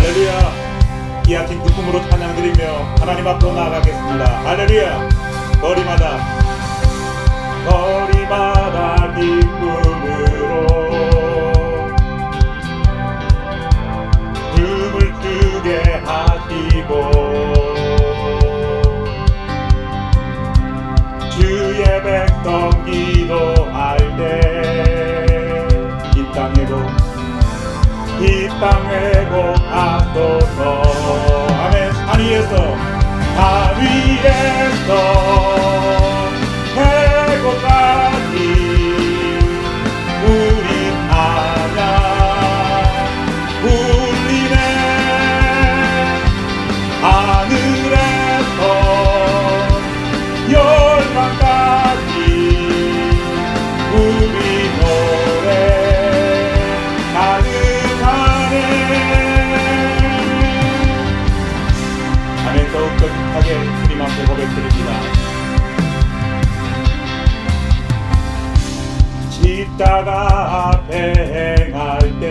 할렐루야. 기아친 기쁨으로 찬양드리며 하나님 앞으로 나아가겠습니다. 할렐루야. 거리마다 기쁨으로 춤을 추게 하시고 주의 백성 기도할 때 이 땅에 복하소서. 아멘. 산 위에서 해고까지 우리 찬양 울리네. 하늘에서 열방까지 우리 노래 더욱더 깊하게 주님 앞에 고백드립니다. 십자가 앞에 행할 때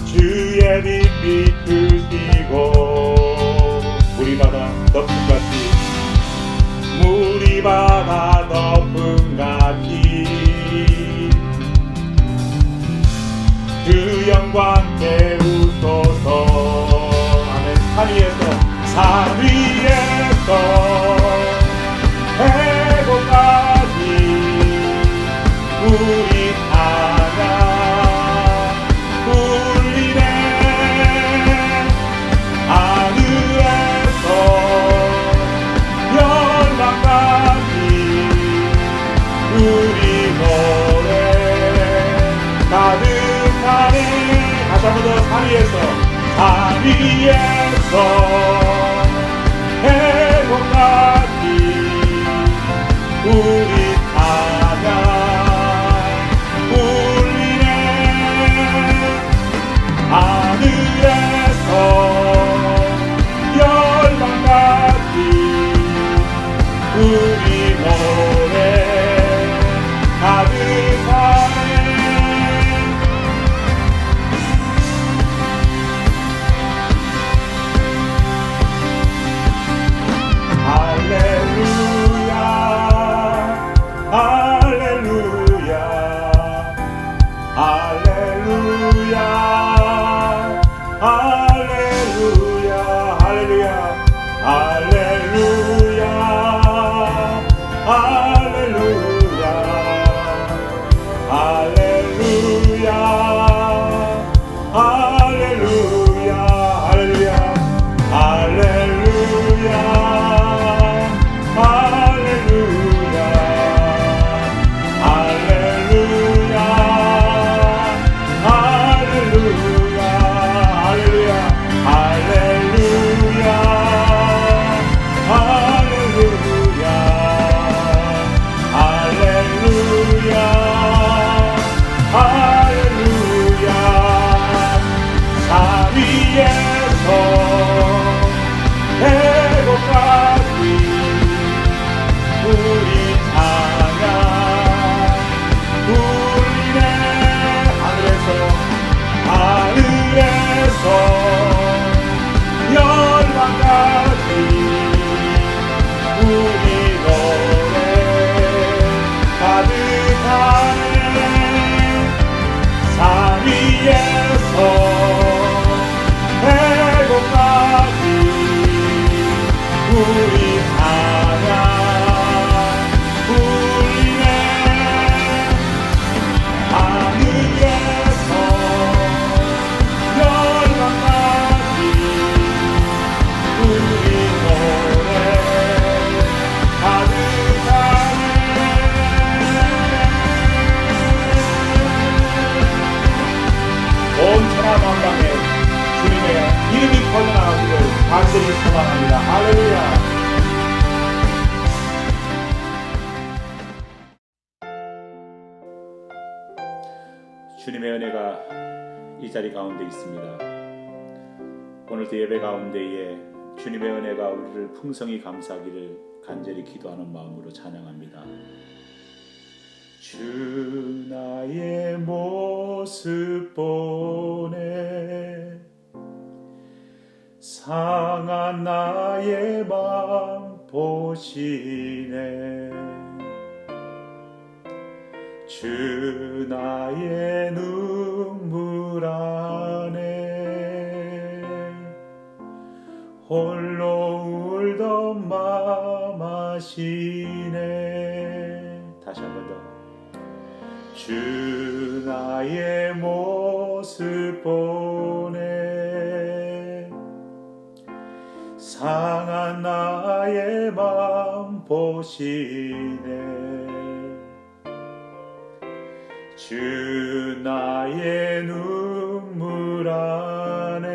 주의 빛 비추시고 물이 바다 덮음같이 그 영광 채우소서. 아멘. 산 위에서 해고까지 우리 찬양 울리네. 하늘에서 열방까지 우리 노래 가득하네. 다시 한 번 더. 산 위에서 해고까지 우리 찬양 울리네. 하늘에서 열방까지 우리 노래 가득하네. 간절히 소망합니다. 할렐루야. 주님의 은혜가 이 자리 가운데 있습니다. 오늘도 예배 가운데에 주님의 은혜가 우리를 풍성히 감싸기를 간절히 기도하는 마음으로 찬양합니다. 주 나의 모든 모습 보네. 상한 나의 맘 보시네. 주 나의 눈물 안에 홀로 울던 맘 아시네. 다시 한 번 더. 주 나의 모습 보네. 상한 나의 맘 보시네. 주 나의 눈물 안에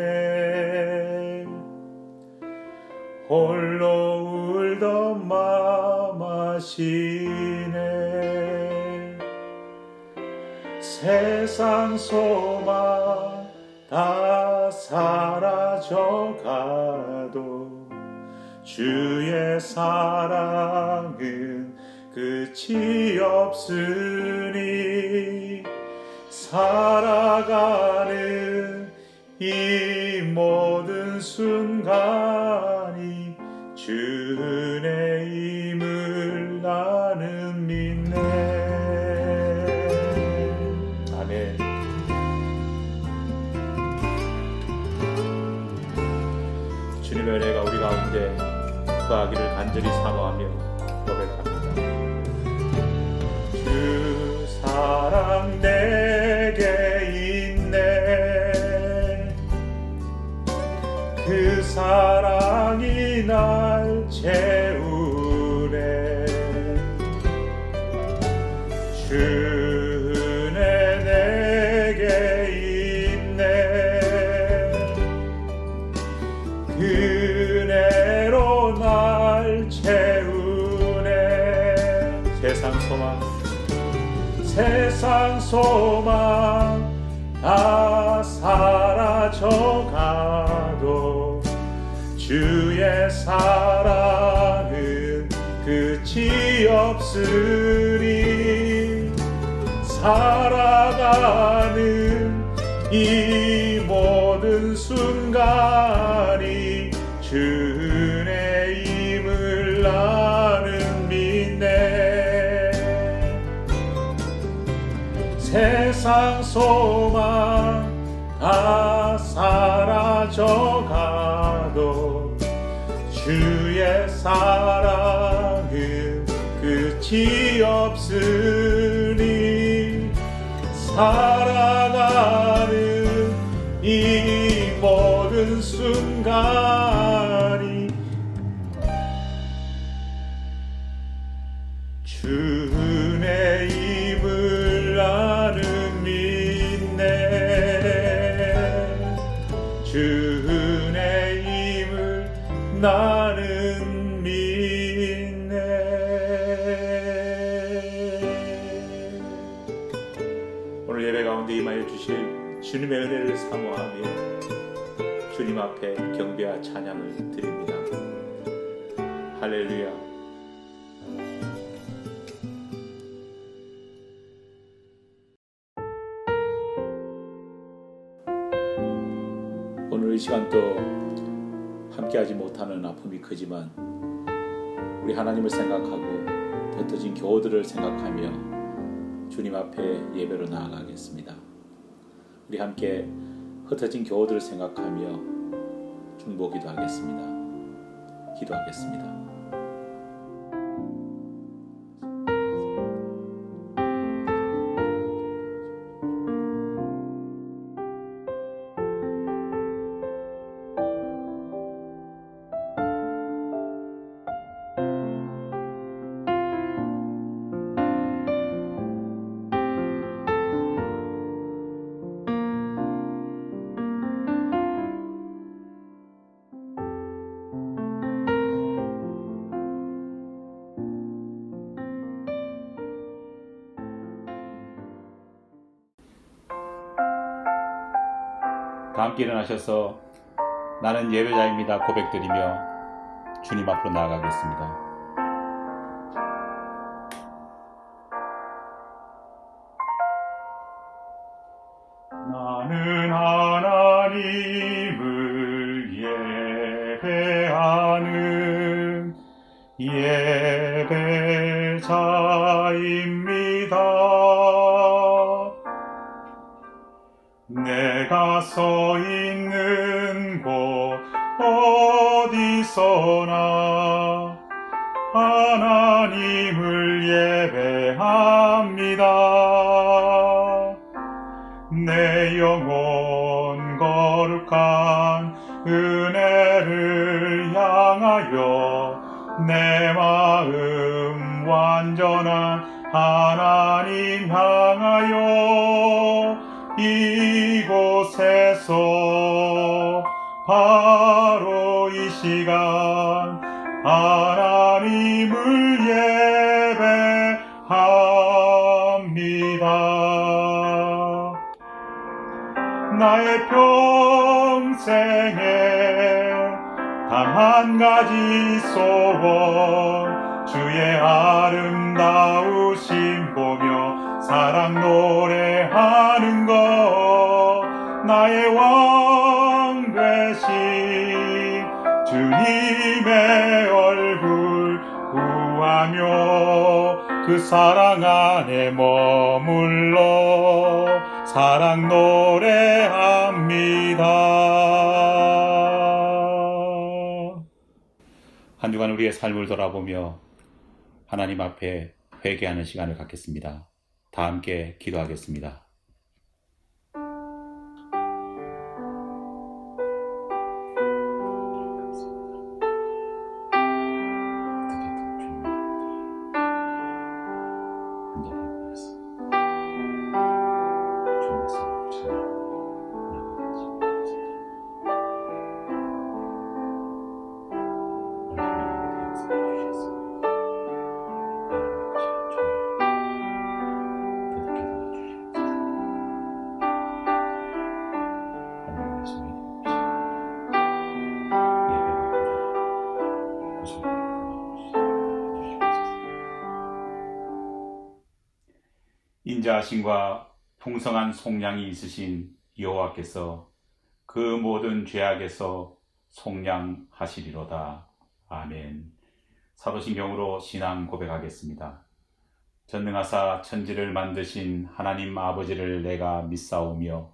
홀로 울던 맘 아시네. 세상 소망 다 사라져가도 주의 사랑은 끝이 없으니 살아가는 이 모든 순간이 주 은혜임을 나는 믿네. 아멘. 주님의 은혜가 우리 가운데 거하기를 간절히 사모하며 고백합니다. 주 사랑 내게 있네. 그 사랑이 날 채우네. 주 은혜 내게 있네. 그 은혜로 날 채우네. 세상 소망 다 사라져가도 주의 사랑은 끝이 없으니 살아가는 이 모든 순간이 주 은혜임을 나는 믿네. 세상 소망 다 사라져가도 주의 사랑은 끝이 없으니 살아가는 이 모든 순간이 주 은혜임을 나는 믿네. 주 은혜임을 나는 믿네. 오늘 예배 가운데 임하여 주실 주님의 은혜를 사모하며 주님 앞에 경배와 찬양을 드립니다. 할렐루야. 오늘 이 시간 또 함께하지 못하는 아픔이 크지만 우리 하나님을 생각하고 흩어진 교우들을 생각하며 주님 앞에 예배로 나아가겠습니다. 우리 함께 흩어진 교우들을 생각하며 중보기도 하겠습니다. 기도하겠습니다. 다 함께 일어나셔서 나는 예배자입니다 고백드리며 주님 앞으로 나아가겠습니다. 나는 하나님을 예배하는 예배자입니다. 내가 서 있는 곳 어디서나 하나님을 예배합니다. 내 영혼 거룩한 은혜를 향하여 내 마음 완전한 하나님 향하여 이곳에서 바로 이 시간 하나님을 예배합니다. 나의 평생에 단 한 가지 소원, 주의 아름다우심 보며 사랑 노래하는 것, 나의 왕 되신 주님의 얼굴 구하며 그 사랑 안에 머물러 사랑 노래합니다. 한 주간 우리의 삶을 돌아보며 하나님 앞에 회개하는 시간을 갖겠습니다. 다 함께 기도하겠습니다. 인자하심과 풍성한 속량이 있으신 여호와께서 그 모든 죄악에서 속량하시리로다. 아멘. 사도신경으로 신앙 고백하겠습니다. 전능하사 천지를 만드신 하나님 아버지를 내가 믿사오며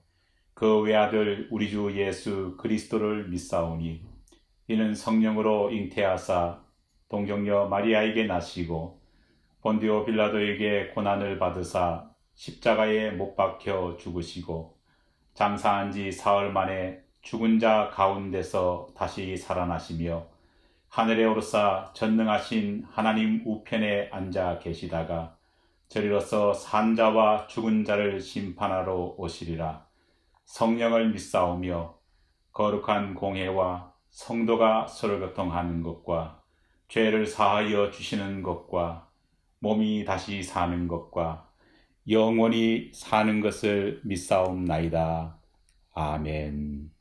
그 외아들 우리 주 예수 그리스도를 믿사오니 이는 성령으로 잉태하사 동정녀 마리아에게 나시고 본디오 빌라도에게 고난을 받으사 십자가에 못 박혀 죽으시고 장사한 지 사흘 만에 죽은 자 가운데서 다시 살아나시며 하늘에 오르사 전능하신 하나님 우편에 앉아 계시다가 저리로서 산 자와 죽은 자를 심판하러 오시리라. 성령을 믿사오며 거룩한 공회와 성도가 서로 교통하는 것과 죄를 사하여 주시는 것과 몸이 다시 사는 것과 영원히 사는 것을 믿사옵나이다. 아멘.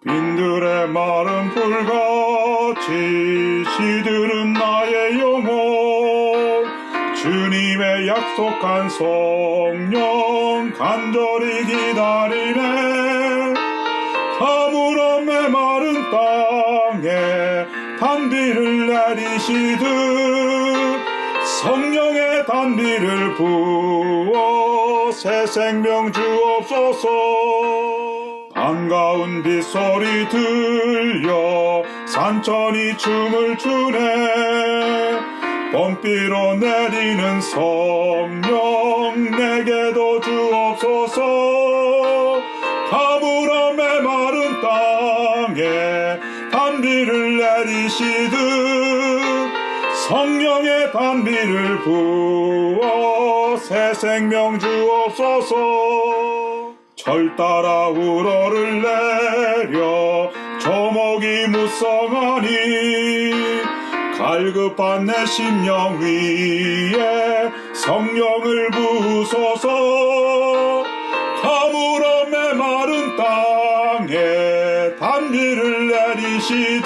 빈들의 마른 불같이 시들은 나의 영혼, 주님의 약속한 성령 간절히 기다리네. 가물어 메마른 땅에 단비를 내리시듯 성령의 단비를 부어 새 생명 주옵소서. 반가운 빗소리 들려 산천이 춤을 추네. 봄비로 내리는 성령 내게도 주옵소서. 가물어 메마른 땅에 단비를 내리시듯 성령의 단비를 부어 새 생명 주옵소서. 철 따라 우러를 내려 조목이 무성하니 갈급한 내 심령 위에 성령을 부으소서. 가물어 메마른 땅에 단비를 내리시듯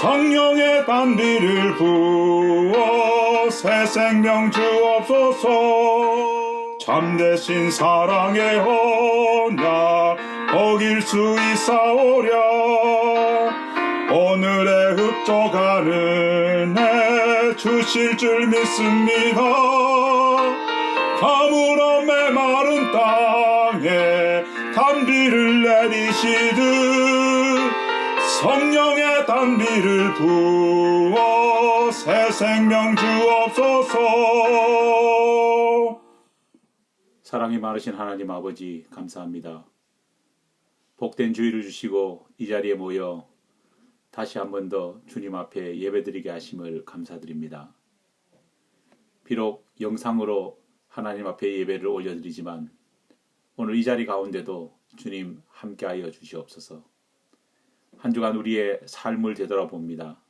성령의 단비를 부어 새 생명 주옵소서. 참되신 사랑의 언약 어길 수 있사오랴. 오늘의 흡족하는 해 주실 줄 믿습니다. 가물어 메마른 땅에 단비를 내리시듯 성령의 단비를 부어 새 생명 주옵소서. 사랑이 많으신 하나님 아버지 감사합니다. 복된 주의를 주시고 이 자리에 모여 다시 한 번 더 주님 앞에 예배드리게 하심을 감사드립니다. 비록 영상으로 하나님 앞에 예배를 올려드리지만 오늘 이 자리 가운데도 주님 함께하여 주시옵소서. 한 주간 우리의 삶을 되돌아봅니다.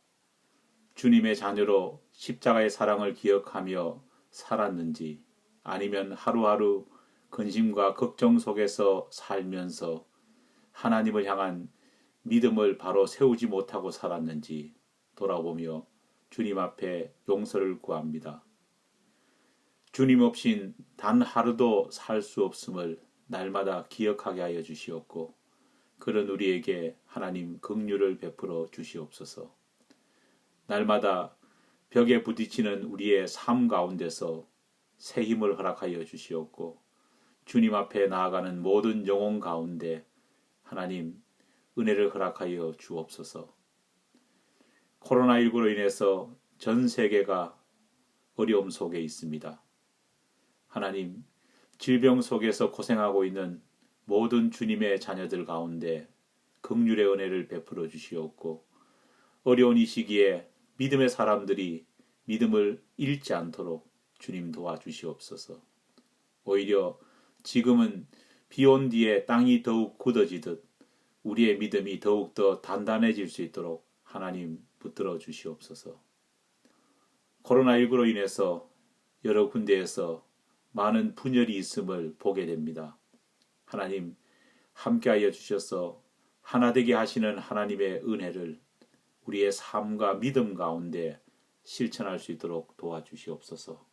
주님의 자녀로 십자가의 사랑을 기억하며 살았는지 아니면 하루하루 근심과 걱정 속에서 살면서 하나님을 향한 믿음을 바로 세우지 못하고 살았는지 돌아보며 주님 앞에 용서를 구합니다. 주님 없인 단 하루도 살 수 없음을 날마다 기억하게 하여 주시옵고 그런 우리에게 하나님 긍휼을 베풀어 주시옵소서. 날마다 벽에 부딪히는 우리의 삶 가운데서 새 힘을 허락하여 주시옵고 주님 앞에 나아가는 모든 영혼 가운데 하나님 은혜를 허락하여 주옵소서. 코로나19로 인해서 전 세계가 어려움 속에 있습니다. 하나님, 질병 속에서 고생하고 있는 모든 주님의 자녀들 가운데 긍휼의 은혜를 베풀어 주시옵고 어려운 이 시기에 믿음의 사람들이 믿음을 잃지 않도록 주님 도와주시옵소서. 오히려 지금은 비온 뒤에 땅이 더욱 굳어지듯 우리의 믿음이 더욱더 단단해질 수 있도록 하나님 붙들어 주시옵소서. 코로나19로 인해서 여러 군데에서 많은 분열이 있음을 보게 됩니다. 하나님 함께하여 주셔서 하나 되게 하시는 하나님의 은혜를 우리의 삶과 믿음 가운데 실천할 수 있도록 도와주시옵소서.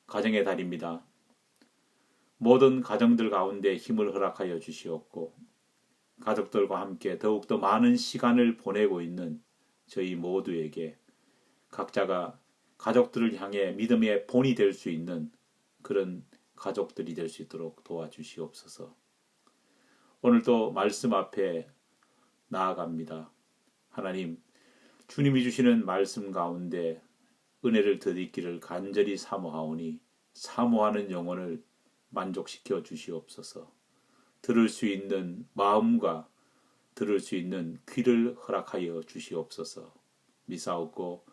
가정의 달입니다. 모든 가정들 가운데 힘을 허락하여 주시옵고 가족들과 함께 더욱더 많은 시간을 보내고 있는 저희 모두에게 각자가 가족들을 향해 믿음의 본이 될 수 있는 그런 가족들이 될 수 있도록 도와주시옵소서. 오늘도 말씀 앞에 나아갑니다. 하나님, 주님이 주시는 말씀 가운데 은혜를 덧입기를 간절히 사모하오니 사모하는 영혼을 만족시켜 주시옵소서. 들을 수 있는 마음과 들을 수 있는 귀를 허락하여 주시옵소서. 미사옵고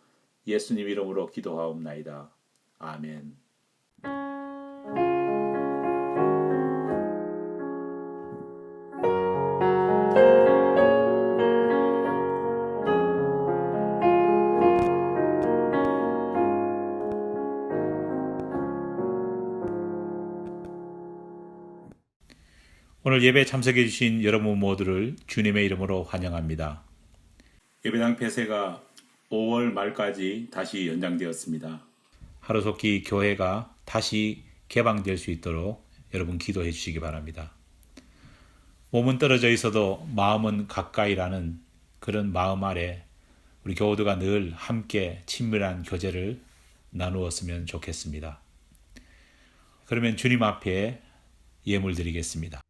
예수님 이름으로 기도하옵나이다. 아멘. 오늘 예배 참석해 주신 여러분 모두를 주님의 이름으로 환영합니다. 예배당 폐쇄가 5월 말까지 다시 연장되었습니다. 하루속히 교회가 다시 개방될 수 있도록 여러분 기도해 주시기 바랍니다. 몸은 떨어져 있어도 마음은 가까이라는 그런 마음 아래 우리 교우들과 늘 함께 친밀한 교제를 나누었으면 좋겠습니다. 그러면 주님 앞에 예물 드리겠습니다.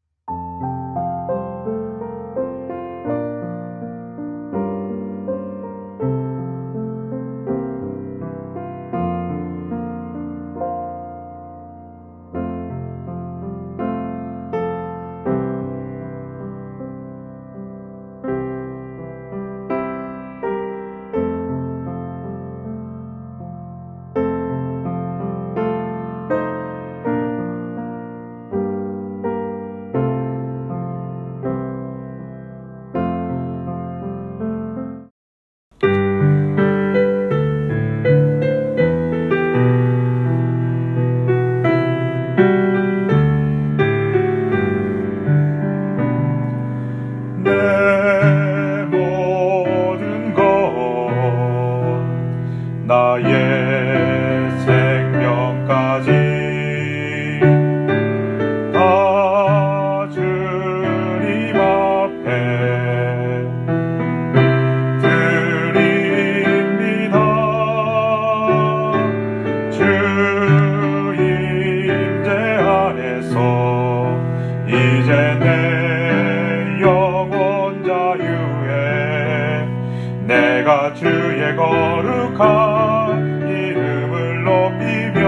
내가 주의 거룩한 이름을 높이며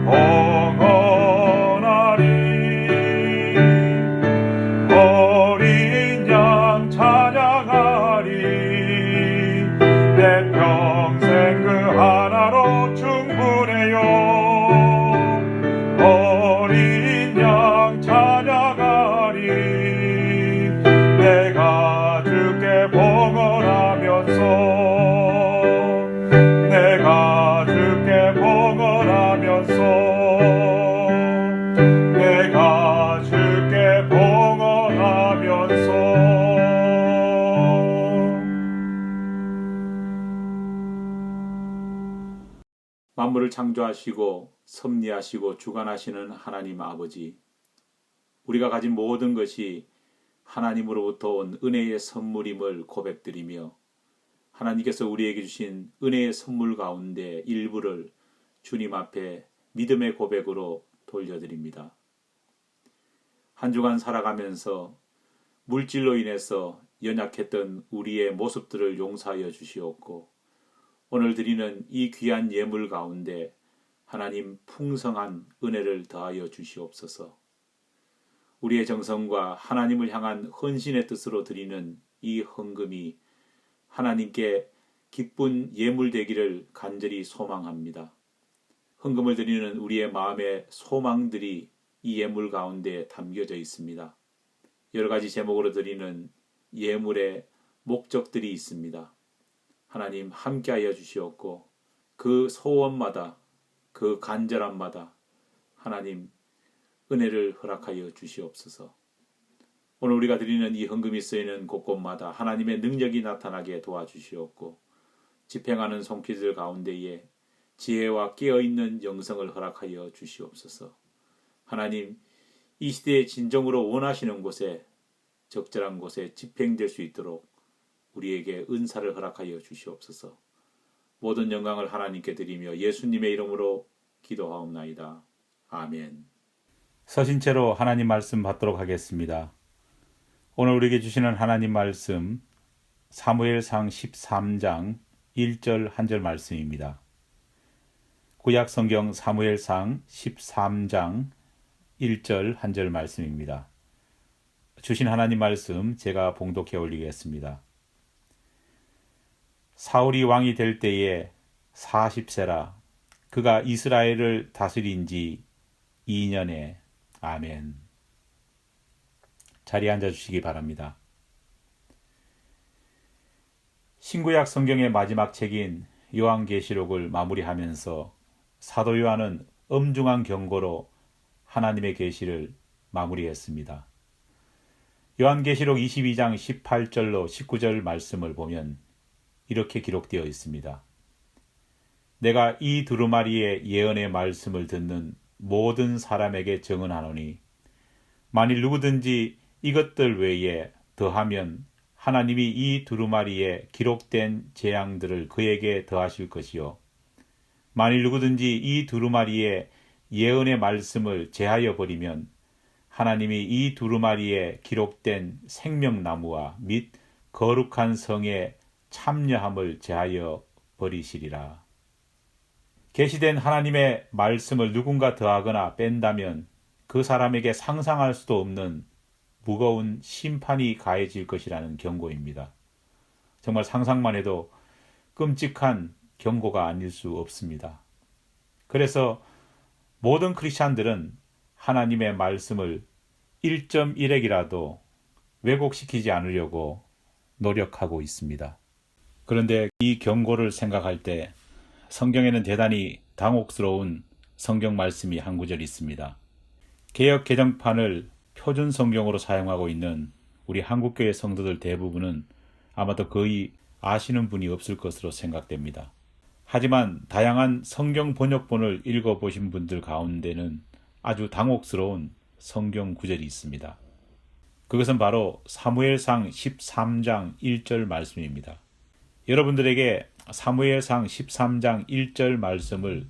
봉헌하리. 어린 양 찬양하리. 내 평생 그 하나로 충분해요. 어린 양 찬양하리. 내가 주께 봉헌하면서 내가 주께 봉헌하면서 내가 주께 봉헌하면서. 만물을 창조하시고 섭리하시고 주관하시는 하나님 아버지, 우리가 가진 모든 것이 하나님으로부터 온 은혜의 선물임을 고백드리며 하나님께서 우리에게 주신 은혜의 선물 가운데 일부를 주님 앞에 믿음의 고백으로 돌려드립니다. 한 주간 살아가면서 물질로 인해서 연약했던 우리의 모습들을 용서하여 주시옵고, 오늘 드리는 이 귀한 예물 가운데 하나님 풍성한 은혜를 더하여 주시옵소서. 우리의 정성과 하나님을 향한 헌신의 뜻으로 드리는 이 헌금이 하나님께 기쁜 예물 되기를 간절히 소망합니다. 헌금을 드리는 우리의 마음의 소망들이 이 예물 가운데 담겨져 있습니다. 여러 가지 제목으로 드리는 예물의 목적들이 있습니다. 하나님 함께하여 주시옵고, 그 소원마다, 그 간절함마다 하나님 은혜를 허락하여 주시옵소서. 오늘 우리가 드리는 이 헌금이 쓰이는 곳곳마다 하나님의 능력이 나타나게 도와주시옵고, 집행하는 손길들 가운데에 지혜와 깨어있는 영성을 허락하여 주시옵소서. 하나님, 이 시대에 진정으로 원하시는 곳에, 적절한 곳에 집행될 수 있도록 우리에게 은사를 허락하여 주시옵소서. 모든 영광을 하나님께 드리며 예수님의 이름으로 기도하옵나이다. 아멘. 서신체로 하나님 말씀 받도록 하겠습니다. 오늘 우리에게 주시는 하나님 말씀 사무엘상 13장 1절 한절 말씀입니다. 구약 성경 사무엘상 13장 1절 한절 말씀입니다. 주신 하나님 말씀 제가 봉독해 올리겠습니다. 사울이 왕이 될 때에 40세라. 그가 이스라엘을 다스린 지 2년에. 아멘. 자리에 앉아주시기 바랍니다. 신구약 성경의 마지막 책인 요한계시록을 마무리하면서 사도 요한은 엄중한 경고로 하나님의 계시를 마무리했습니다. 요한계시록 22장 18절로 19절 말씀을 보면 이렇게 기록되어 있습니다. 내가 이 두루마리의 예언의 말씀을 듣는 모든 사람에게 증언하노니 만일 누구든지 이것들 외에 더하면 하나님이 이 두루마리에 기록된 재앙들을 그에게 더하실 것이요 만일 누구든지 이 두루마리의 예언의 말씀을 제하여 버리면 하나님이 이 두루마리에 기록된 생명나무와 및 거룩한 성의 참여함을 제하여 버리시리라. 계시된 하나님의 말씀을 누군가 더하거나 뺀다면 그 사람에게 상상할 수도 없는 무거운 심판이 가해질 것이라는 경고입니다. 정말 상상만 해도 끔찍한 경고가 아닐 수 없습니다. 그래서 모든 크리스찬들은 하나님의 말씀을 1.1핵이라도 왜곡시키지 않으려고 노력하고 있습니다. 그런데 이 경고를 생각할 때 성경에는 대단히 당혹스러운 성경 말씀이 한 구절 있습니다. 개역 개정판을 표준 성경으로 사용하고 있는 우리 한국교회 성도들 대부분은 아마도 거의 아시는 분이 없을 것으로 생각됩니다. 하지만 다양한 성경 번역본을 읽어보신 분들 가운데는 아주 당혹스러운 성경 구절이 있습니다. 그것은 바로 사무엘상 13장 1절 말씀입니다. 여러분들에게 사무엘상 13장 1절 말씀을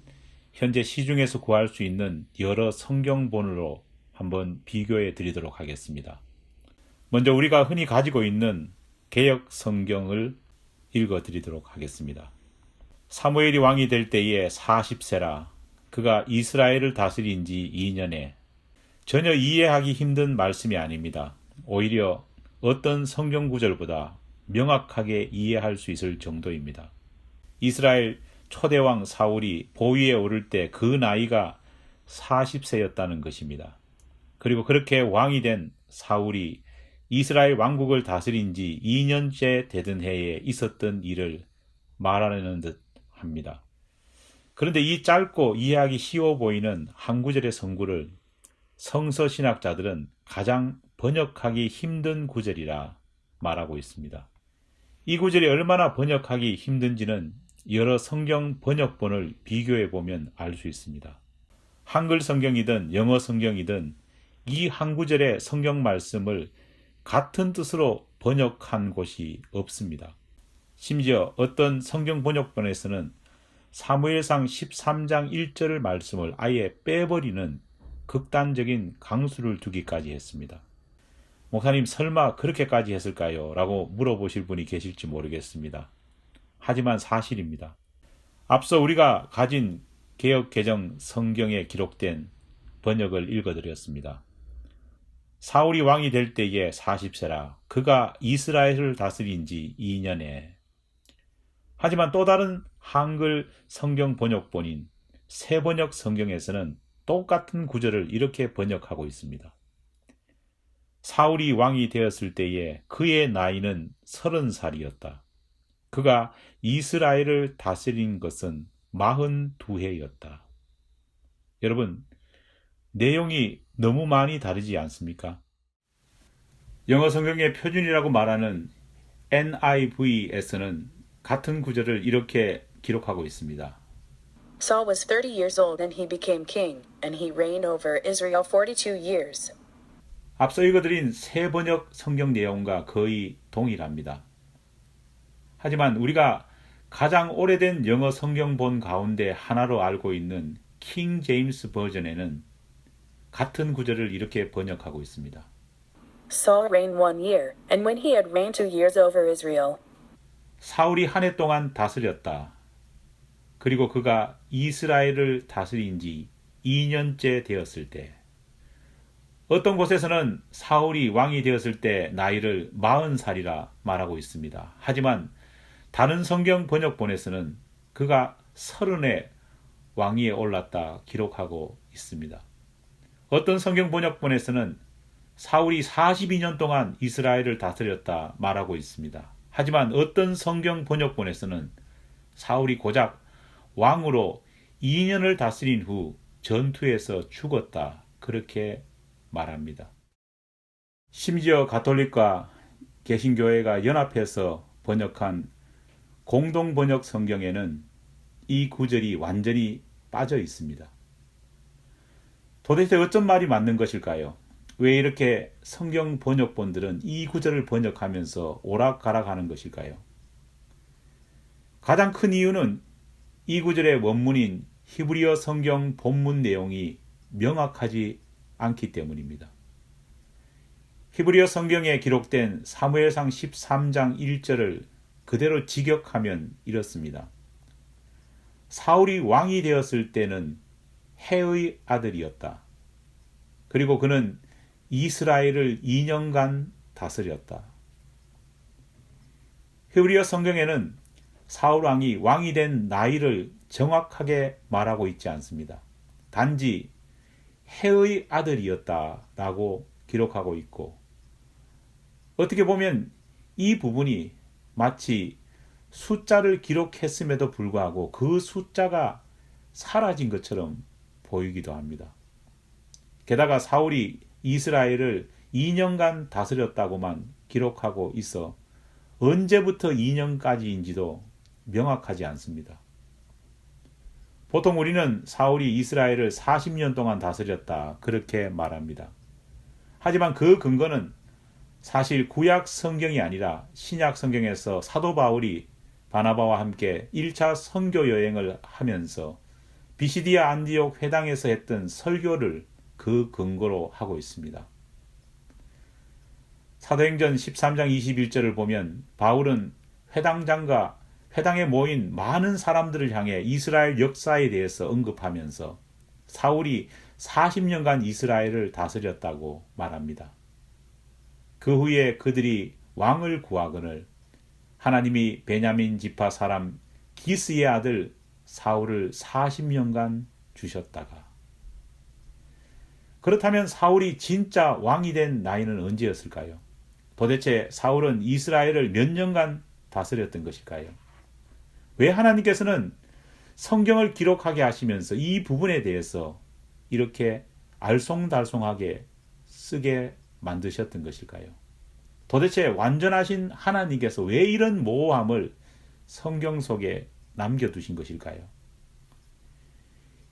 현재 시중에서 구할 수 있는 여러 성경본으로 한번 비교해 드리도록 하겠습니다. 먼저 우리가 흔히 가지고 있는 개역 성경을 읽어드리도록 하겠습니다. 사무엘이 왕이 될 때에 40세라. 그가 이스라엘을 다스린 지 2년에. 전혀 이해하기 힘든 말씀이 아닙니다. 오히려 어떤 성경 구절보다 명확하게 이해할 수 있을 정도입니다. 이스라엘 초대왕 사울이 보위에 오를 때 그 나이가 40세였다는 것입니다. 그리고 그렇게 왕이 된 사울이 이스라엘 왕국을 다스린 지 2년째 되던 해에 있었던 일을 말하는 듯 합니다. 그런데 이 짧고 이해하기 쉬워 보이는 한 구절의 성구를 성서신학자들은 가장 번역하기 힘든 구절이라 말하고 있습니다. 이 구절이 얼마나 번역하기 힘든지는 여러 성경 번역본을 비교해 보면 알 수 있습니다. 한글 성경이든 영어 성경이든 이 한 구절의 성경 말씀을 같은 뜻으로 번역한 곳이 없습니다. 심지어 어떤 성경 번역본에서는 사무엘상 13장 1절 말씀을 아예 빼버리는 극단적인 강수를 두기까지 했습니다. 목사님, 설마 그렇게까지 했을까요? 라고 물어보실 분이 계실지 모르겠습니다. 하지만 사실입니다. 앞서 우리가 가진 개역개정 성경에 기록된 번역을 읽어드렸습니다. 사울이 왕이 될 때에 40세라. 그가 이스라엘을 다스린 지 2년에. 하지만 또 다른 한글 성경 번역본인 새번역 성경에서는 똑같은 구절을 이렇게 번역하고 있습니다. 사울이 왕이 되었을 때에 그의 나이는 30살이었다. 그가 이스라엘을 다스린 것은 42해였다. 여러분, 내용이 너무 많이 다르지 않습니까? 영어 성경의 표준이라고 말하는 NIV에서는 같은 구절을 이렇게 기록하고 있습니다. Saul was 30 years old and he became king, and he reigned over Israel 42 years. 앞서 읽어드린 새 번역 성경 내용과 거의 동일합니다. 하지만 우리가 가장 오래된 영어 성경본 가운데 하나로 알고 있는 킹 제임스 버전에는 같은 구절을 이렇게 번역하고 있습니다. Saul reigned 1 year, and when he had reigned 2 years over Israel, 사울이 한 해 동안 다스렸다. 그리고 그가 이스라엘을 다스린 지 2년째 되었을 때, 어떤 곳에서는 사울이 왕이 되었을 때 나이를 40살이라 말하고 있습니다. 하지만 다른 성경 번역본에서는 그가 30에 왕위에 올랐다 기록하고 있습니다. 어떤 성경 번역본에서는 사울이 42년 동안 이스라엘을 다스렸다 말하고 있습니다. 하지만 어떤 성경 번역본에서는 사울이 고작 왕으로 2년을 다스린 후 전투에서 죽었다 그렇게 말합니다. 심지어 가톨릭과 개신교회가 연합해서 번역한 공동번역 성경에는 이 구절이 완전히 빠져 있습니다. 도대체 어쩐 말이 맞는 것일까요? 왜 이렇게 성경 번역본들은 이 구절을 번역하면서 오락가락하는 것일까요? 가장 큰 이유는 이 구절의 원문인 히브리어 성경 본문 내용이 명확하지 않기 때문입니다. 히브리어 성경에 기록된 사무엘상 13장 1절을 그대로 직역하면 이렇습니다. 사울이 왕이 되었을 때는 해의 아들이었다. 그리고 그는 이스라엘을 2년간 다스렸다. 히브리어 성경에는 사울 왕이 왕이 된 나이를 정확하게 말하고 있지 않습니다. 단지 해의 아들이었다라고 기록하고 있고, 어떻게 보면 이 부분이 마치 숫자를 기록했음에도 불구하고 그 숫자가 사라진 것처럼 보이기도 합니다. 게다가 사울이 이스라엘을 2년간 다스렸다고만 기록하고 있어 언제부터 2년까지인지도 명확하지 않습니다. 보통 우리는 사울이 이스라엘을 40년 동안 다스렸다 그렇게 말합니다. 하지만 그 근거는 사실 구약 성경이 아니라 신약 성경에서 사도 바울이 바나바와 함께 1차 선교 여행을 하면서 비시디아 안디옥 회당에서 했던 설교를 그 근거로 하고 있습니다. 사도행전 13장 21절을 보면 바울은 회당장과 회당에 모인 많은 사람들을 향해 이스라엘 역사에 대해서 언급하면서 사울이 40년간 이스라엘을 다스렸다고 말합니다. 그 후에 그들이 왕을 구하거늘 하나님이 베냐민 지파 사람 기스의 아들 사울을 40년간 주셨다가. 그렇다면 사울이 진짜 왕이 된 나이는 언제였을까요? 도대체 사울은 이스라엘을 몇 년간 다스렸던 것일까요? 왜 하나님께서는 성경을 기록하게 하시면서 이 부분에 대해서 이렇게 알쏭달쏭하게 쓰게 만드셨던 것일까요? 도대체 완전하신 하나님께서 왜 이런 모호함을 성경 속에 남겨두신 것일까요?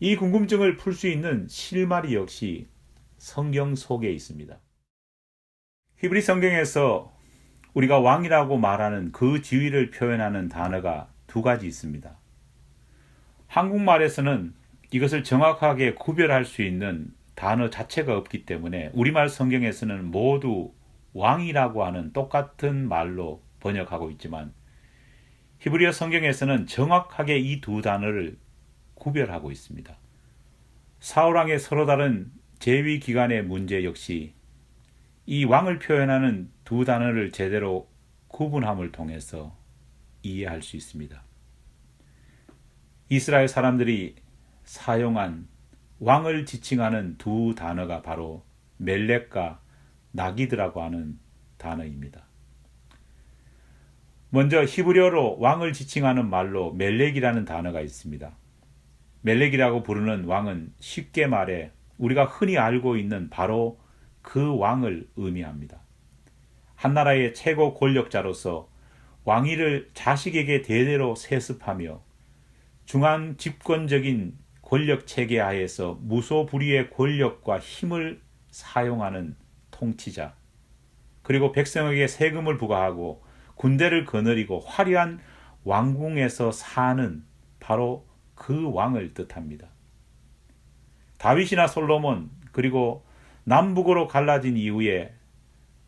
이 궁금증을 풀 수 있는 실마리 역시 성경 속에 있습니다. 히브리 성경에서 우리가 왕이라고 말하는 그 지위를 표현하는 단어가 두 가지 있습니다. 한국말에서는 이것을 정확하게 구별할 수 있는 단어 자체가 없기 때문에 우리말 성경에서는 모두 왕이라고 하는 똑같은 말로 번역하고 있지만 히브리어 성경에서는 정확하게 이 두 단어를 구별하고 있습니다. 사울왕의 서로 다른 재위 기간의 문제 역시 이 왕을 표현하는 두 단어를 제대로 구분함을 통해서 이해할 수 있습니다. 이스라엘 사람들이 사용한 왕을 지칭하는 두 단어가 바로 멜렉과 나기드라고 하는 단어입니다. 먼저 히브리어로 왕을 지칭하는 말로 멜렉이라는 단어가 있습니다. 멜렉이라고 부르는 왕은 쉽게 말해 우리가 흔히 알고 있는 바로 그 왕을 의미합니다. 한 나라의 최고 권력자로서 왕위를 자식에게 대대로 세습하며 중앙 집권적인 권력 체계 하에서 무소불위의 권력과 힘을 사용하는 통치자, 그리고 백성에게 세금을 부과하고 군대를 거느리고 화려한 왕궁에서 사는 바로 그 왕을 뜻합니다. 다윗이나 솔로몬, 그리고 남북으로 갈라진 이후에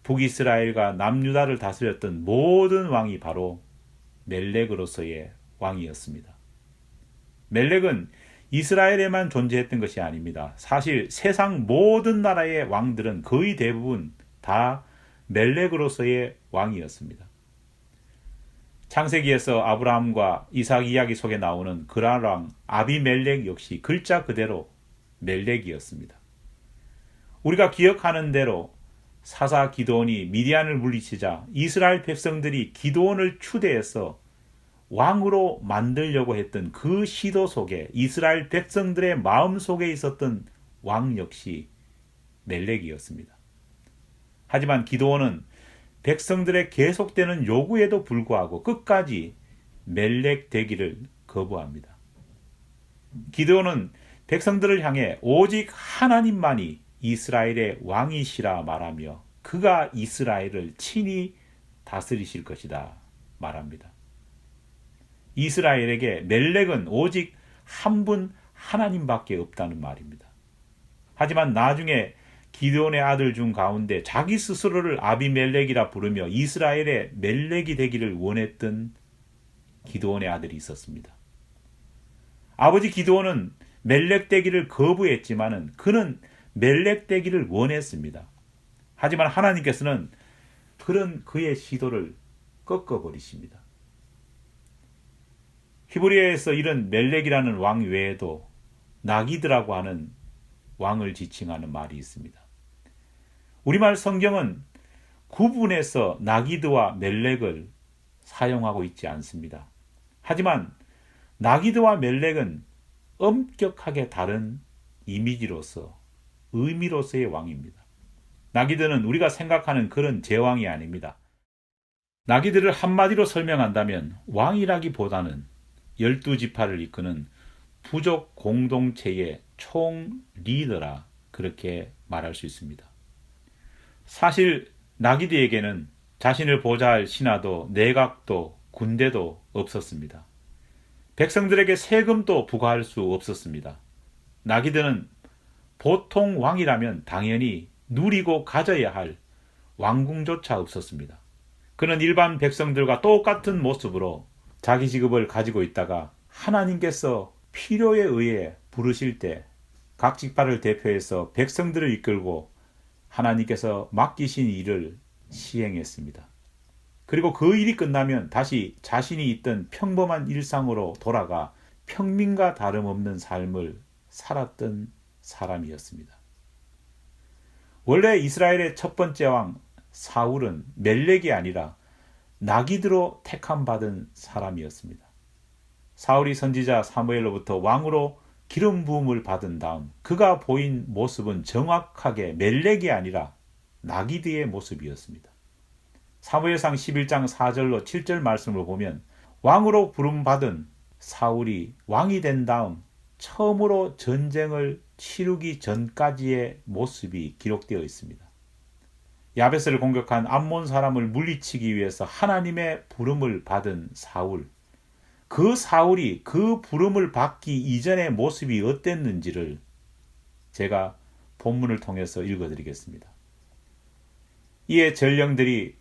북이스라엘과 남유다를 다스렸던 모든 왕이 바로 멜렉으로서의 왕이었습니다. 멜렉은 이스라엘에만 존재했던 것이 아닙니다. 사실 세상 모든 나라의 왕들은 거의 대부분 다 멜렉으로서의 왕이었습니다. 창세기에서 아브라함과 이삭 이야기 속에 나오는 그랄왕 아비멜렉 역시 글자 그대로 멜렉이었습니다. 우리가 기억하는 대로 사사 기드온이 미디안을 물리치자 이스라엘 백성들이 기드온을 추대해서 왕으로 만들려고 했던 그 시도 속에 이스라엘 백성들의 마음 속에 있었던 왕 역시 멜렉이었습니다. 하지만 기드온은 백성들의 계속되는 요구에도 불구하고 끝까지 멜렉 되기를 거부합니다. 기드온은 백성들을 향해 오직 하나님만이 이스라엘의 왕이시라 말하며 그가 이스라엘을 친히 다스리실 것이다 말합니다. 이스라엘에게 멜렉은 오직 한 분 하나님밖에 없다는 말입니다. 하지만 나중에 기드온의 아들 중 가운데 자기 스스로를 아비멜렉이라 부르며 이스라엘의 멜렉이 되기를 원했던 기드온의 아들이 있었습니다. 아버지 기드온은 멜렉 되기를 거부했지만은 그는 멜렉 되기를 원했습니다. 하지만 하나님께서는 그런 그의 시도를 꺾어버리십니다. 히브리어에서 이런 멜렉이라는 왕 외에도 나기드라고 하는 왕을 지칭하는 말이 있습니다. 우리말 성경은 구분해서 나기드와 멜렉을 사용하고 있지 않습니다. 하지만 나기드와 멜렉은 엄격하게 다른 이미지로서 의미로서의 왕입니다. 나기드는 우리가 생각하는 그런 제왕이 아닙니다. 나기드를 한마디로 설명한다면 왕이라기보다는 12지파를 이끄는 부족 공동체의 총 리더라 그렇게 말할 수 있습니다. 사실 나기드에게는 자신을 보좌할 신하도 내각도 군대도 없었습니다. 백성들에게 세금도 부과할 수 없었습니다. 나기드는 보통 왕이라면 당연히 누리고 가져야 할 왕궁조차 없었습니다. 그는 일반 백성들과 똑같은 모습으로 자기 직업을 가지고 있다가 하나님께서 필요에 의해 부르실 때 각 직파를 대표해서 백성들을 이끌고 하나님께서 맡기신 일을 시행했습니다. 그리고 그 일이 끝나면 다시 자신이 있던 평범한 일상으로 돌아가 평민과 다름없는 삶을 살았던 사람이었습니다. 원래 이스라엘의 첫 번째 왕 사울은 멜렉이 아니라 나기드로 택함받은 사람이었습니다. 사울이 선지자 사무엘로부터 왕으로 기름 부음을 받은 다음 그가 보인 모습은 정확하게 멜렉이 아니라 나기드의 모습이었습니다. 사무엘상 11장 4절로 7절 말씀을 보면 왕으로 부름받은 사울이 왕이 된 다음 처음으로 전쟁을 치르기 전까지의 모습이 기록되어 있습니다. 야베스를 공격한 암몬 사람을 물리치기 위해서 하나님의 부름을 받은 사울, 그 사울이 그 부름을 받기 이전의 모습이 어땠는지를 제가 본문을 통해서 읽어드리겠습니다. 이에 전령들이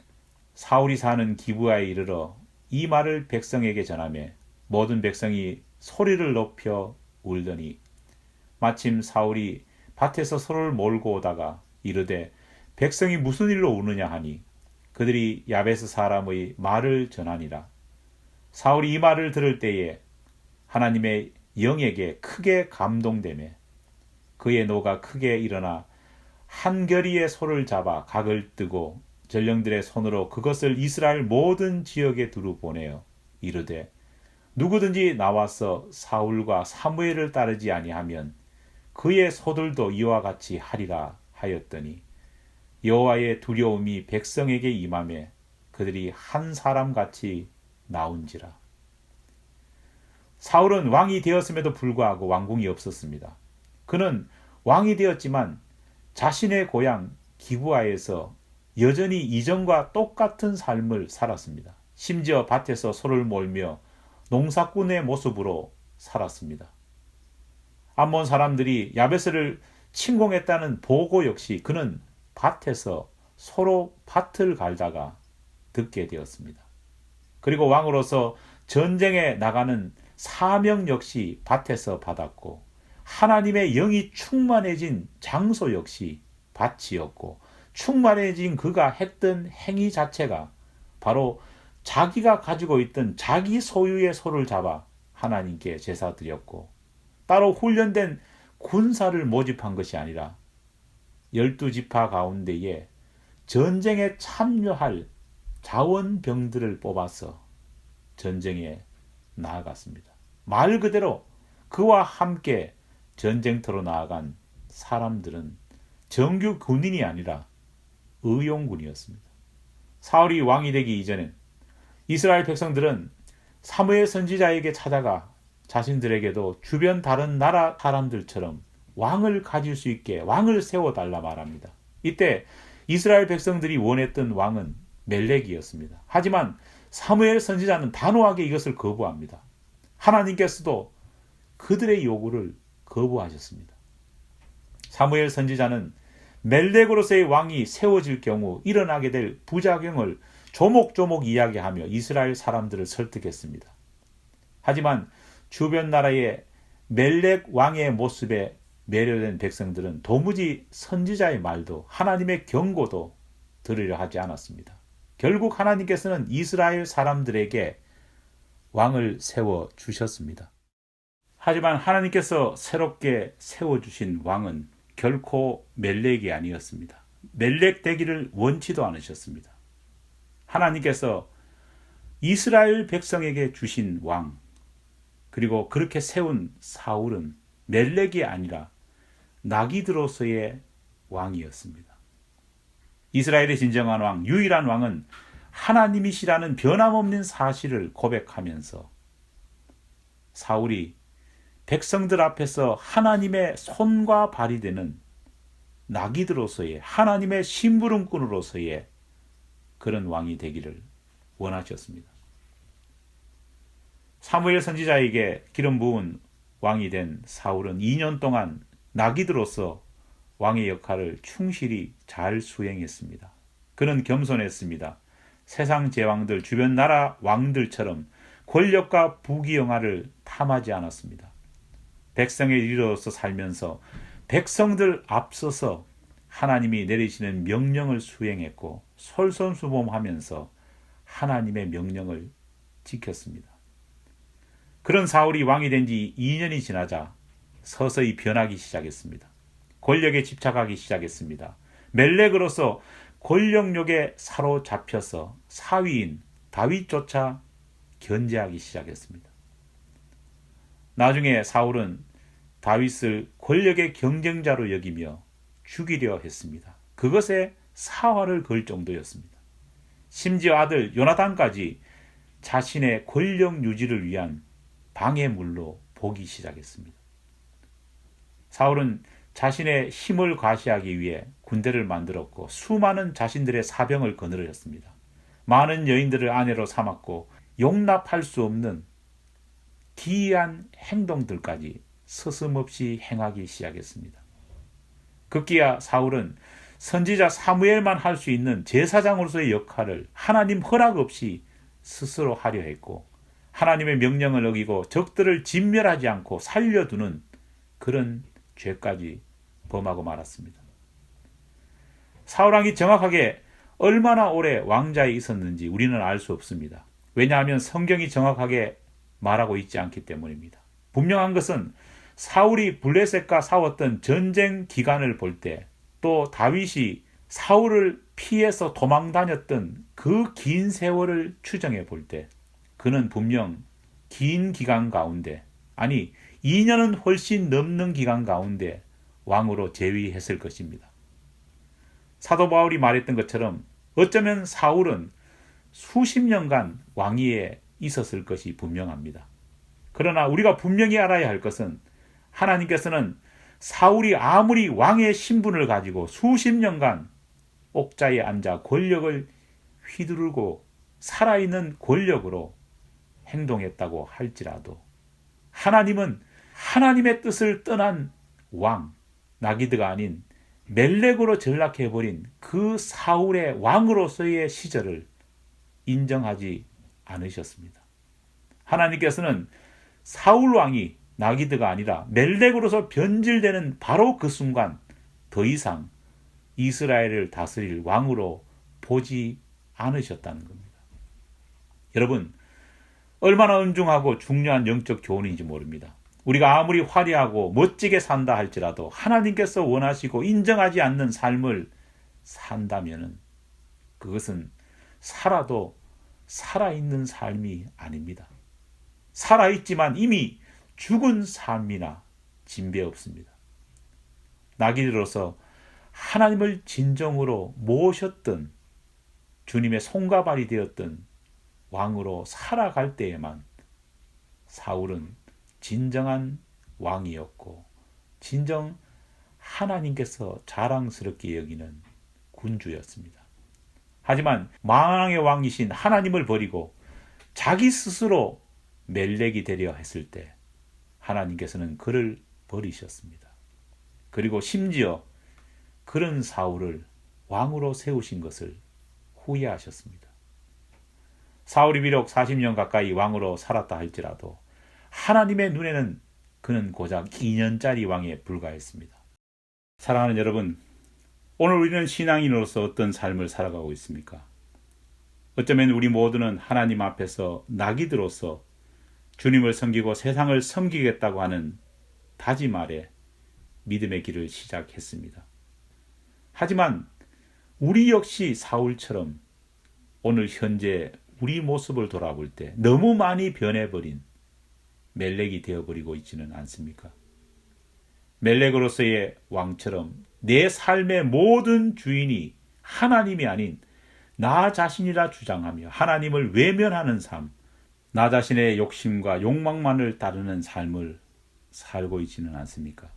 사울이 사는 기브아에 이르러 이 말을 백성에게 전하며 모든 백성이 소리를 높여 울더니 마침 사울이 밭에서 소를 몰고 오다가 이르되 백성이 무슨 일로 우느냐 하니 그들이 야베스 사람의 말을 전하니라. 사울이 이 말을 들을 때에 하나님의 영에게 크게 감동되매 그의 노가 크게 일어나 한 겨리의 소를 잡아 각을 뜨고 전령들의 손으로 그것을 이스라엘 모든 지역에 두루 보내어 이르되 누구든지 나와서 사울과 사무엘을 따르지 아니하면 그의 소들도 이와 같이 하리라 하였더니 여호와의 두려움이 백성에게 임하매 그들이 한 사람같이 나온지라. 사울은 왕이 되었음에도 불구하고 왕궁이 없었습니다. 그는 왕이 되었지만 자신의 고향 기브아에서 여전히 이전과 똑같은 삶을 살았습니다. 심지어 밭에서 소를 몰며 농사꾼의 모습으로 살았습니다. 암몬 사람들이 야베스를 침공했다는 보고 역시 그는 밭에서 소로 밭을 갈다가 듣게 되었습니다. 그리고 왕으로서 전쟁에 나가는 사명 역시 밭에서 받았고 하나님의 영이 충만해진 장소 역시 밭이었고 충만해진 그가 했던 행위 자체가 바로 자기가 가지고 있던 자기 소유의 소를 잡아 하나님께 제사 드렸고 따로 훈련된 군사를 모집한 것이 아니라 12지파 가운데에 전쟁에 참여할 자원병들을 뽑아서 전쟁에 나아갔습니다. 말 그대로 그와 함께 전쟁터로 나아간 사람들은 정규 군인이 아니라 의용군이었습니다. 사울이 왕이 되기 이전엔 이스라엘 백성들은 사무엘 선지자에게 찾아가 자신들에게도 주변 다른 나라 사람들처럼 왕을 가질 수 있게 왕을 세워달라 말합니다. 이때 이스라엘 백성들이 원했던 왕은 멜렉이었습니다. 하지만 사무엘 선지자는 단호하게 이것을 거부합니다. 하나님께서도 그들의 요구를 거부하셨습니다. 사무엘 선지자는 멜렉으로서의 왕이 세워질 경우 일어나게 될 부작용을 조목조목 이야기하며 이스라엘 사람들을 설득했습니다. 하지만 주변 나라의 멜렉 왕의 모습에 매료된 백성들은 도무지 선지자의 말도 하나님의 경고도 들으려 하지 않았습니다. 결국 하나님께서는 이스라엘 사람들에게 왕을 세워주셨습니다. 하지만 하나님께서 새롭게 세워주신 왕은 결코 멜렉이 아니었습니다. 멜렉 되기를 원치도 않으셨습니다. 하나님께서 이스라엘 백성에게 주신 왕, 그리고 그렇게 세운 사울은 멜렉이 아니라 나기드로서의 왕이었습니다. 이스라엘의 진정한 왕, 유일한 왕은 하나님이시라는 변함없는 사실을 고백하면서 사울이 백성들 앞에서 하나님의 손과 발이 되는 나기드로서의 하나님의 심부름꾼으로서의 그런 왕이 되기를 원하셨습니다. 사무엘 선지자에게 기름 부은 왕이 된 사울은 2년 동안 나기드로서 왕의 역할을 충실히 잘 수행했습니다. 그는 겸손했습니다. 세상 제왕들, 주변 나라 왕들처럼 권력과 부귀영화를 탐하지 않았습니다. 백성의 리더로서 살면서 백성들 앞서서 하나님이 내리시는 명령을 수행했고 솔선수범하면서 하나님의 명령을 지켰습니다. 그런 사울이 왕이 된 지 2년이 지나자 서서히 변하기 시작했습니다. 권력에 집착하기 시작했습니다. 멜렉으로서 권력욕에 사로잡혀서 사위인 다윗조차 견제하기 시작했습니다. 나중에 사울은 다윗을 권력의 경쟁자로 여기며 죽이려 했습니다. 그것에 사활을 걸 정도였습니다. 심지어 아들 요나단까지 자신의 권력 유지를 위한 방해물로 보기 시작했습니다. 사울은 자신의 힘을 과시하기 위해 군대를 만들었고 수많은 자신들의 사병을 거느렸습니다. 많은 여인들을 아내로 삼았고 용납할 수 없는 기이한 행동들까지 서슴없이 행하기 시작했습니다. 급기야 사울은 선지자 사무엘만 할 수 있는 제사장으로서의 역할을 하나님 허락 없이 스스로 하려 했고 하나님의 명령을 어기고 적들을 진멸하지 않고 살려두는 그런 죄까지 범하고 말았습니다. 사울왕이 정확하게 얼마나 오래 왕자에 있었는지 우리는 알 수 없습니다. 왜냐하면 성경이 정확하게 말하고 있지 않기 때문입니다. 분명한 것은 사울이 블레셋과 싸웠던 전쟁 기간을 볼 때, 또 다윗이 사울을 피해서 도망 다녔던 그 긴 세월을 추정해 볼 때 그는 분명 긴 기간 가운데, 아니 2년은 훨씬 넘는 기간 가운데 왕으로 재위했을 것입니다. 사도 바울이 말했던 것처럼 어쩌면 사울은 수십 년간 왕위에 있었을 것이 분명합니다. 그러나 우리가 분명히 알아야 할 것은 하나님께서는 사울이 아무리 왕의 신분을 가지고 수십 년간 옥자에 앉아 권력을 휘두르고 살아있는 권력으로 행동했다고 할지라도 하나님은 하나님의 뜻을 떠난 왕, 나기드가 아닌 멜렉으로 전락해버린 그 사울의 왕으로서의 시절을 인정하지 않으셨습니다. 하나님께서는 사울 왕이 나기드가 아니라 멜렉으로서 변질되는 바로 그 순간 더 이상 이스라엘을 다스릴 왕으로 보지 않으셨다는 겁니다. 여러분, 얼마나 엄중하고 중요한 영적 교훈인지 모릅니다. 우리가 아무리 화려하고 멋지게 산다 할지라도 하나님께서 원하시고 인정하지 않는 삶을 산다면 그것은 살아도 살아있는 삶이 아닙니다. 살아있지만 이미 죽은 삶이나 진배 없습니다. 나기로서 하나님을 진정으로 모셨던 주님의 손과 발이 되었던 왕으로 살아갈 때에만 사울은 진정한 왕이었고 진정 하나님께서 자랑스럽게 여기는 군주였습니다. 하지만 만왕의 왕이신 하나님을 버리고 자기 스스로 멜렉이 되려 했을 때 하나님께서는 그를 버리셨습니다. 그리고 심지어 그런 사울을 왕으로 세우신 것을 후회하셨습니다. 사울이 비록 40년 가까이 왕으로 살았다 할지라도 하나님의 눈에는 그는 고작 2년짜리 왕에 불과했습니다. 사랑하는 여러분, 오늘 우리는 신앙인으로서 어떤 삶을 살아가고 있습니까? 어쩌면 우리 모두는 하나님 앞에서 나기드로서 주님을 섬기고 세상을 섬기겠다고 하는 다짐 아래 믿음의 길을 시작했습니다. 하지만 우리 역시 사울처럼 오늘 현재 우리 모습을 돌아볼 때 너무 많이 변해버린 멜렉이 되어버리고 있지는 않습니까? 멜렉으로서의 왕처럼 내 삶의 모든 주인이 하나님이 아닌 나 자신이라 주장하며 하나님을 외면하는 삶, 나 자신의 욕심과 욕망만을 따르는 삶을 살고 있지는 않습니까?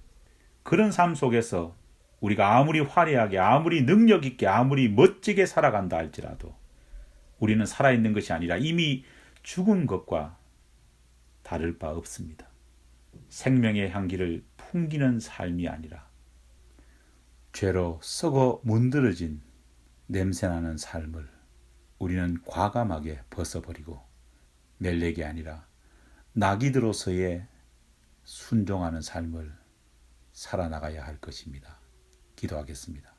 그런 삶 속에서 우리가 아무리 화려하게, 아무리 능력 있게, 아무리 멋지게 살아간다 할지라도 우리는 살아있는 것이 아니라 이미 죽은 것과 다를 바 없습니다. 생명의 향기를 풍기는 삶이 아니라 죄로 썩어 문드러진 냄새나는 삶을 우리는 과감하게 벗어버리고 멜렉이 아니라 나귀들로서의 순종하는 삶을 살아나가야 할 것입니다. 기도하겠습니다.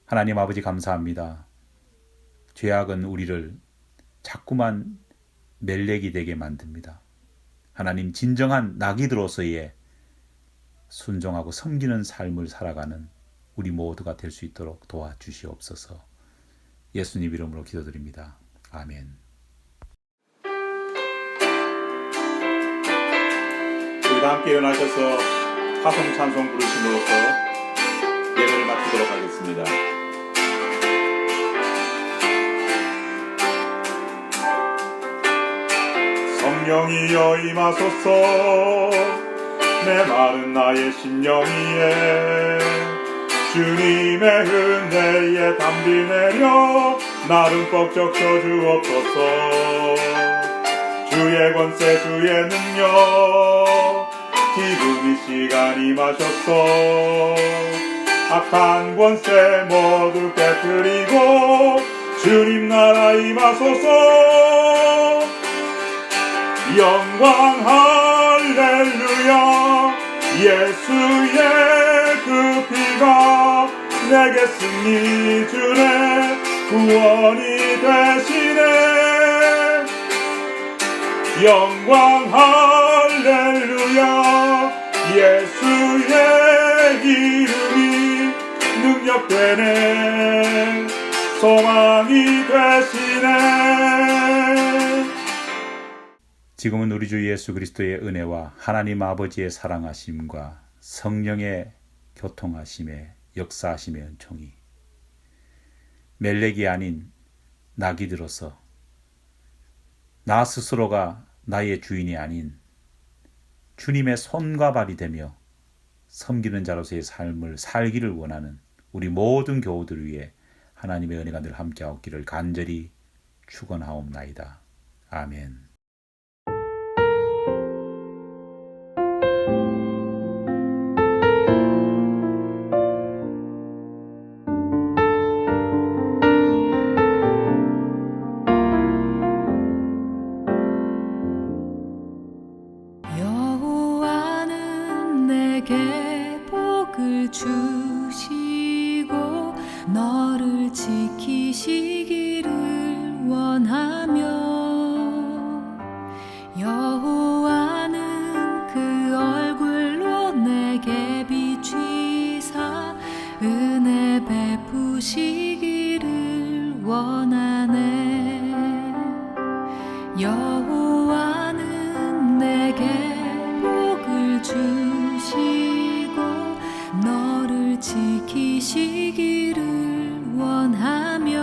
하나님 아버지 감사합니다. 죄악은 우리를 자꾸만 멜렉이 되게 만듭니다. 하나님 진정한 나귀들로서의 순종하고 섬기는 삶을 살아가는 우리 모두가 될 수 있도록 도와주시옵소서. 예수님 이름으로 기도드립니다. 아멘. 우리 다 함께 일어나셔서 화성 찬송 부르심으로써 예배를 마치도록 하겠습니다. 성령이여 임하소서 내 마른 나의 심령 위에 주님의 은혜에 담비 내려 나를 뻑적 펴주옵소서. 주의 권세 주의 능력 지금 이 시간 임하셨소. 악한 권세 모두 깨뜨리고 주님 나라 임하소서. 영광 할렐루야. 예수의 그 피가 내게 승리 주네. 구원이 되시네. 영광 할렐루야. 예수의 이름이 능력되네. 소망이 되시네. 지금은 우리 주 예수 그리스도의 은혜와 하나님 아버지의 사랑하심과 성령의 교통하심에 역사하심의 은총이 멜렉이 아닌 나귀들로서 나 스스로가 나의 주인이 아닌 주님의 손과 발이 되며 섬기는 자로서의 삶을 살기를 원하는 우리 모든 교우들 위해 하나님의 은혜가 늘 함께하옵기를 간절히 축원하옵나이다. 아멘. 여호와는 내게 복을 주시고 너를 지키시기를 원하며 여호와는 그 얼굴로 내게 비추사 은혜 베푸시기를 원하네. 여호와는 내게 복을 주시고 너를 지키시기를 원하며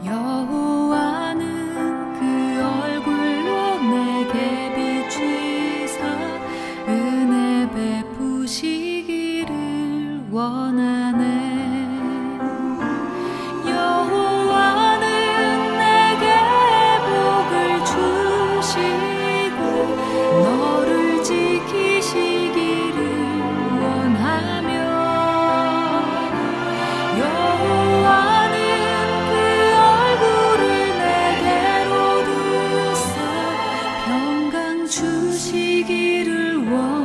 여호와는 그 얼굴로 내게 비추사 은혜 베푸시기를 원하네. 여호와는 내게 복을 주시고 너를 지키시기를 원하며 여호와는 그 얼굴을 내게로 드사 평강 주시기를 원하네.